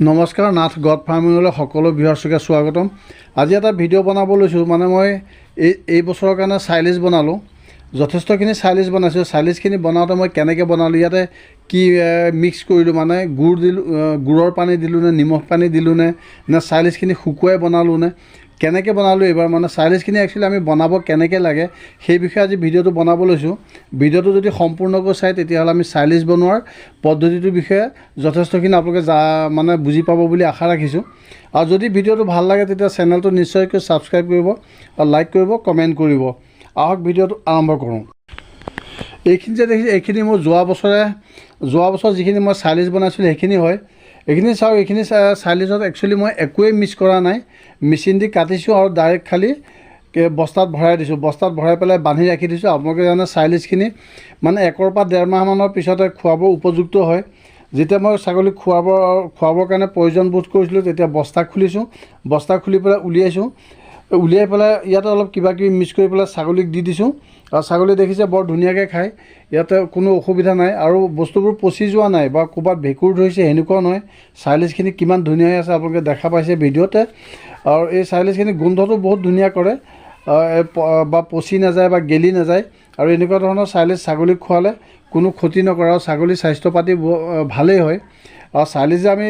নমস্কাৰ নাথ গড ফাৰ্মিঙলৈ সকলো ভিউৱাৰ্ছকে স্বাগতম। আজি এটা ভিডিঅ' বনাব লৈছোঁ। মানে মই এই বছৰৰ কাৰণে চাইলিজ বনালোঁ, যথেষ্টখিনি চাইলিজ বনাইছোঁ। চাইলিজখিনি বনাওঁতে মই কেনেকৈ বনালোঁ, ইয়াতে কি মিক্স কৰিলোঁ, মানে গুড় দিলোঁ, গুড়ৰ পানী দিলোঁ নে নিমখ পানী দিলোঁ নে চাইলিজখিনি শুকুৱাই বনালোঁ নে কেনেকৈ বনালোঁ এইবাৰ, মানে চাইলিজখিনি একচুৱেলি আমি বনাব কেনেকৈ লাগে সেই বিষয়ে আজি ভিডিঅ'টো বনাব লৈছোঁ। ভিডিঅ'টো যদি সম্পূৰ্ণকৈ চাই তেতিয়াহ'লে আমি চাইলিজ বনোৱাৰ পদ্ধতিটোৰ বিষয়ে যথেষ্টখিনি আপোনালোকে মানে বুজি পাব বুলি আশা ৰাখিছোঁ। আৰু যদি ভিডিঅ'টো ভাল লাগে তেতিয়া চেনেলটো নিশ্চয়কৈ ছাবস্ক্ৰাইব কৰিব আৰু লাইক কৰিব, কমেণ্ট কৰিব। আহক ভিডিঅ'টো আৰম্ভ কৰোঁ। এইখিনি যে দেখিছে, এইখিনি মোৰ যোৱা বছৰ যিখিনি মই চাইলিজ বনাইছিলোঁ সেইখিনি হয়। এইখিনি চাওক, এইখিনি চাইলিজত একচুৱেলি মই একোৱেই মিক্স কৰা নাই, মেচিন দি কাটিছোঁ আৰু ডাইৰেক্ট খালি বস্তাত ভৰাই দিছোঁ। বস্তাত ভৰাই পেলাই বান্ধি ৰাখি দিছোঁ। আপোনালোকে জানে চাইলিজখিনি মানে 1 পৰা 1.5 মাহমানৰ পিছতে খোৱাব উপযুক্ত হয়। যেতিয়া মই ছাগলীক খুৱাবৰ কাৰণে প্ৰয়োজন বোধ কৰিছিলোঁ তেতিয়া বস্তা খুলিছোঁ, বস্তা খুলি পেলাই উলিয়াই পেলাই ইয়াতে অলপ কিবাকিবি মিক্স কৰি পেলাই ছাগলীক দি দিছোঁ। আৰু ছাগলী দেখিছে বৰ ধুনীয়াকৈ খায়, ইয়াতে কোনো অসুবিধা নাই আৰু বস্তুবোৰ পচি যোৱা নাই বা ক'ৰবাত ভেঁকুৰ ধৰিছে সেনেকুৱাও নহয়। চাইলিজখিনি কিমান ধুনীয়া হৈ আছে আপোনালোকে দেখা পাইছে ভিডিঅ'তে। আৰু এই চাইলিজখিনি গোন্ধটো বহুত ধুনীয়া কৰে, বা পচি নাযায় বা গেলি নাযায়। আৰু এনেকুৱা ধৰণৰ চাইলিজ ছাগলীক খোৱালে কোনো ক্ষতি নকৰে আৰু ছাগলীৰ স্বাস্থ্য পাতি ভালেই হয়। আৰু চাইলিজ যে আমি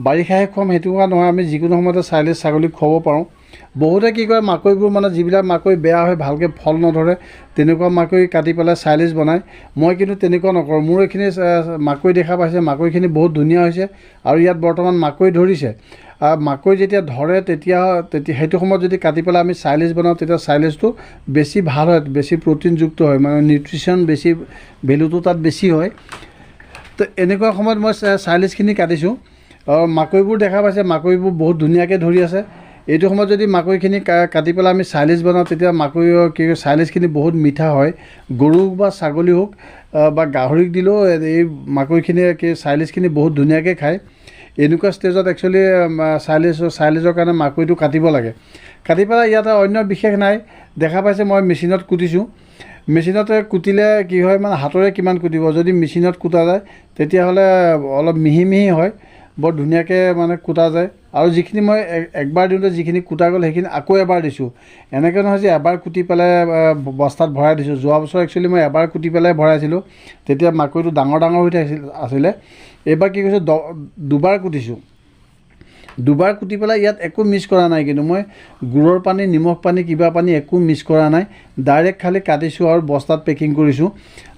বাৰিষাহে খুৱাম সেইটো নহয়, আমি যিকোনো সময়তে চাইলিজ ছাগলীক খুৱাব পাৰোঁ। বহুতে কি কৰে, মাকৈবোৰ মানে যিবিলাক মাকৈ বেয়া হয়, ভালকৈ ফল নধৰে, তেনেকুৱা মাকৈ কাটি পেলাই চাইলিজ বনায়। মই কিন্তু তেনেকুৱা নকৰোঁ। মোৰ এইখিনি মাকৈ দেখা পাইছে, মাকৈখিনি বহুত ধুনীয়া হৈছে আৰু ইয়াত বৰ্তমান মাকৈ ধৰিছে। মাকৈ যেতিয়া ধৰে তেতিয়া সেইটো সময়ত যদি কাটি পেলাই আমি চাইলিজ বনাওঁ তেতিয়া চাইলিজটো বেছি ভাল হয়, বেছি প্ৰ'টিনযুক্ত হয়, মানে নিউট্ৰিশ্যন বেছি ভেলুটো তাত বেছি হয়। তো এনেকুৱা সময়ত মই চাইলিজখিনি কাটিছোঁ। আৰু মাকৈবোৰ দেখা পাইছে, মাকৈবোৰ বহুত ধুনীয়াকৈ ধৰি আছে। এইটো সময়ত যদি মাকৈখিনি কাটি পেলাই আমি চাইলিজ বনাওঁ তেতিয়া চাইলিজখিনি বহুত মিঠা হয়। গৰু বা ছাগলী হওক বা গাহৰিক দিলেও এই মাকৈখিনি চাইলিজখিনি বহুত ধুনীয়াকৈ খায়। এনেকুৱা ষ্টেজত একচুৱেলি চাইলিজৰ কাৰণে মাকৈটো কাটিব লাগে। কাটি পেলাই ইয়াতে অন্য বিশেষ নাই, দেখা পাইছে মই মেচিনত কুটিছোঁ। মেচিনতে কুটিলে কি হয়, মানে হাতৰে কিমান কুটিব, যদি মেচিনত কুটা যায় তেতিয়াহ'লে অলপ মিহি হয়, বৰ ধুনীয়াকৈ মানে কুটা যায়। আৰু যিখিনি মই একবাৰ দিওঁতে যিখিনি কুটা গ'ল সেইখিনি আকৌ এবাৰ দিছোঁ। এনেকৈ নহয় যে এবাৰ কুটি পেলাই বস্তাত ভৰাই দিছোঁ। যোৱা বছৰ একচুৱেলি মই এবাৰ কুটি পেলাই ভৰাইছিলোঁ, তেতিয়া মাকৈটো ডাঙৰ হৈ আছিলে। এইবাৰ কি কৈছোঁ, দুবাৰ কুটিছোঁ। দুবাৰ কুটি পেলাই ইয়াত একো মিক্স কৰা নাই, কিন্তু মই গুড়ৰ পানী, নিমখ পানী, কিবা পানী একো মিক্স কৰা নাই, ডাইৰেক্ট খালি কাটিছোঁ আৰু বস্তাত পেকিং কৰিছোঁ।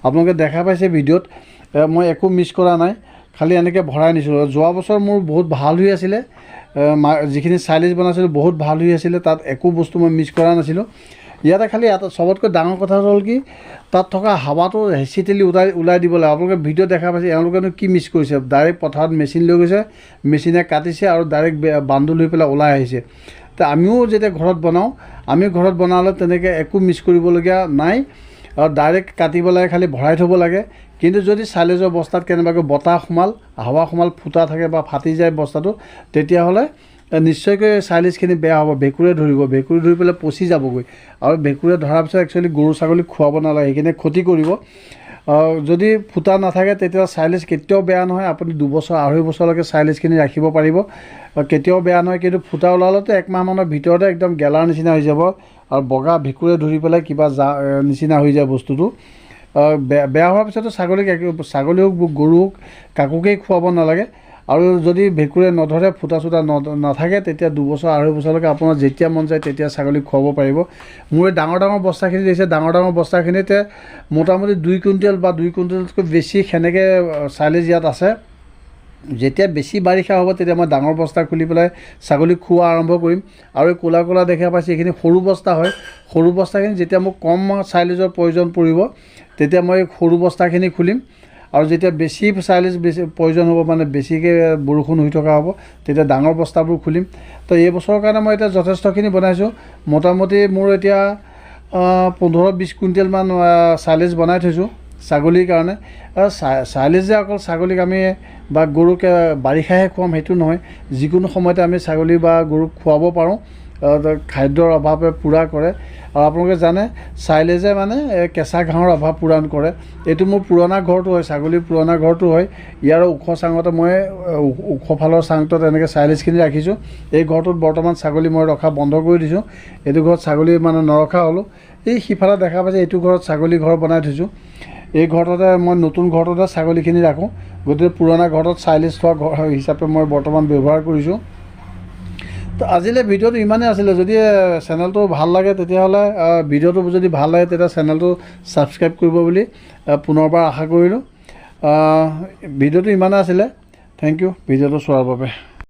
আপোনালোকে দেখা পাইছে ভিডিঅ'ত, মই একো মিক্স কৰা নাই, খালি এনেকৈ ভৰাই নিছোঁ। যোৱা বছৰ মোৰ বহুত ভাল হৈ আছিলে, যিখিনি চাইলিজ বনাইছিলোঁ বহুত ভাল হৈ আছিলে, তাত একো বস্তু মই মিক্স কৰা নাছিলোঁ। ইয়াতে খালি চবতকৈ ডাঙৰ কথা হ'ল কি, তাত থকা হাৱাটো হেঁচি ঠেলি ওলাই দিব লাগে। আপোনালোকে ভিডিঅ' দেখা পাইছে, এওঁলোকেনো কি মিক্স কৰিছে, ডাইৰেক্ট পথাৰত মেচিন লৈ গৈছে, মেচিনে কাটিছে আৰু ডাইৰেক্ট বান্দুল হৈ পেলাই ওলাই আহিছে। তো আমিও যেতিয়া ঘৰত বনালে তেনেকৈ একো মিক্স কৰিবলগীয়া নাই, আৰু ডাইৰেক্ট কাটিব লাগে, খালি ভৰাই থ'ব লাগে। কিন্তু যদি চাইলিজৰ বস্তাত কেনেবাকৈ বতাহ সোমাল, হাৱা সোমাল, ফুটা থাকে বা ফাটি যায় বস্তাটো, তেতিয়াহ'লে নিশ্চয়কৈ চাইলিজখিনি বেয়া হ'ব, ভেঁকুৰে ধৰি পেলাই পচি যাবগৈ। আৰু ভেঁকুৰে ধৰাৰ পিছত একচুৱেলি গৰু ছাগলীক খুৱাব নালাগে, সেইখিনি ক্ষতি কৰিব। যদি ফুটা নাথাকে তেতিয়া চাইলিজ কেতিয়াও বেয়া নহয়। আপুনি 2 বছৰ 2.5 বছৰলৈকে চাইলিজখিনি ৰাখিব পাৰিব, কেতিয়াও বেয়া নহয়। কিন্তু ফুটা ওলালেতো 1 মাহমানৰ ভিতৰতে একদম গেলাৰ নিচিনা হৈ যাব আৰু বগা ভেঁকুৰে ধৰি পেলাই কিবা নিচিনা হৈ যায় বস্তুটো। বেয়া হোৱাৰ পিছতো ছাগলী হওক গৰু হওক কাকোকেই খুৱাব নালাগে। আৰু যদি ভেঁকুৰে নধৰে, ফুটা নাথাকে, তেতিয়া 2 বছৰ 2.5 বছৰলৈকে আপোনাৰ যেতিয়া মন যায় তেতিয়া ছাগলীক খুৱাব পাৰিব। মোৰ এই ডাঙৰ বস্তাখিনি দিছে, ডাঙৰ বস্তাখিনিতে মোটামুটি 2 কুইণ্টেল বা 2 কুইণ্টেলতকৈ বেছি সেনেকৈ চাইলিজ ইয়াত আছে। যেতিয়া বেছি বাৰিষা হ'ব তেতিয়া মই ডাঙৰ বস্তা খুলি পেলাই ছাগলীক খুওৱা আৰম্ভ কৰিম। আৰু এই ক'লা দেখা পাইছে, এইখিনি সৰু বস্তা হয়। সৰু বস্তাখিনি যেতিয়া মোক কম চাইলিজৰ প্ৰয়োজন পৰিব তেতিয়া মই সৰু বস্তাখিনি খুলিম। আৰু যেতিয়া বেছি চাইলিজ প্ৰয়োজন হ'ব, মানে বেছিকৈ বৰষুণ হৈ থকা হ'ব, তেতিয়া ডাঙৰ বস্তাবোৰ খুলিম। তো এই বছৰৰ কাৰণে মই এতিয়া যথেষ্টখিনি বনাইছোঁ। মোটামুটি মোৰ এতিয়া 15-20 কুইণ্টেলমান চাইলিজ বনাই থৈছোঁ ছাগলীৰ কাৰণে। চাইলিজ যে অকল ছাগলীক আমি বা গৰুক বাৰিষাহে খুৱাম সেইটো নহয়, যিকোনো সময়তে আমি ছাগলী বা গৰুক খুৱাব পাৰোঁ। খাদ্যৰ অভাৱে পূৰা কৰে। আৰু আপোনালোকে জানে চাইলেজে মানে কেঁচা ঘাঁহৰ অভাৱ পূৰণ কৰে। এইটো মোৰ পুৰণা ঘৰটো হয়, ছাগলীৰ পুৰণা ঘৰটো হয়। ইয়াৰ ওখ চাঙতে মই ওখ ফালৰ চাংটোত এনেকৈ চাইলেজখিনি ৰাখিছোঁ। এই ঘৰটোত বৰ্তমান ছাগলী মই ৰখা বন্ধ কৰি দিছোঁ। এইটো ঘৰত ছাগলী মানে নৰখা হ'লোঁ। এই সিফালে দেখা পাইছে এইটো ঘৰত ছাগলী ঘৰ বনাই থৈছোঁ। এই ঘৰটোতে মই নতুন ঘৰটোতে ছাগলীখিনি ৰাখোঁ। গতিকে পুৰণা ঘৰটোত চাইলেজ থোৱা ঘৰ হিচাপে মই বৰ্তমান ব্যৱহাৰ কৰিছোঁ। তো আজিলৈ ভিডিঅ'টো ইমানেই আছিলে। যদি চেনেলটো ভাল লাগে তেতিয়াহ'লে ভিডিঅ'টো যদি ভাল লাগে তেতিয়া চেনেলটো ছাবস্ক্ৰাইব কৰিব বুলি পুনৰবাৰ আশা কৰিলোঁ। ভিডিঅ'টো ইমানেই আছিলে। থেংক ইউ ভিডিঅ'টো চোৱাৰ বাবে।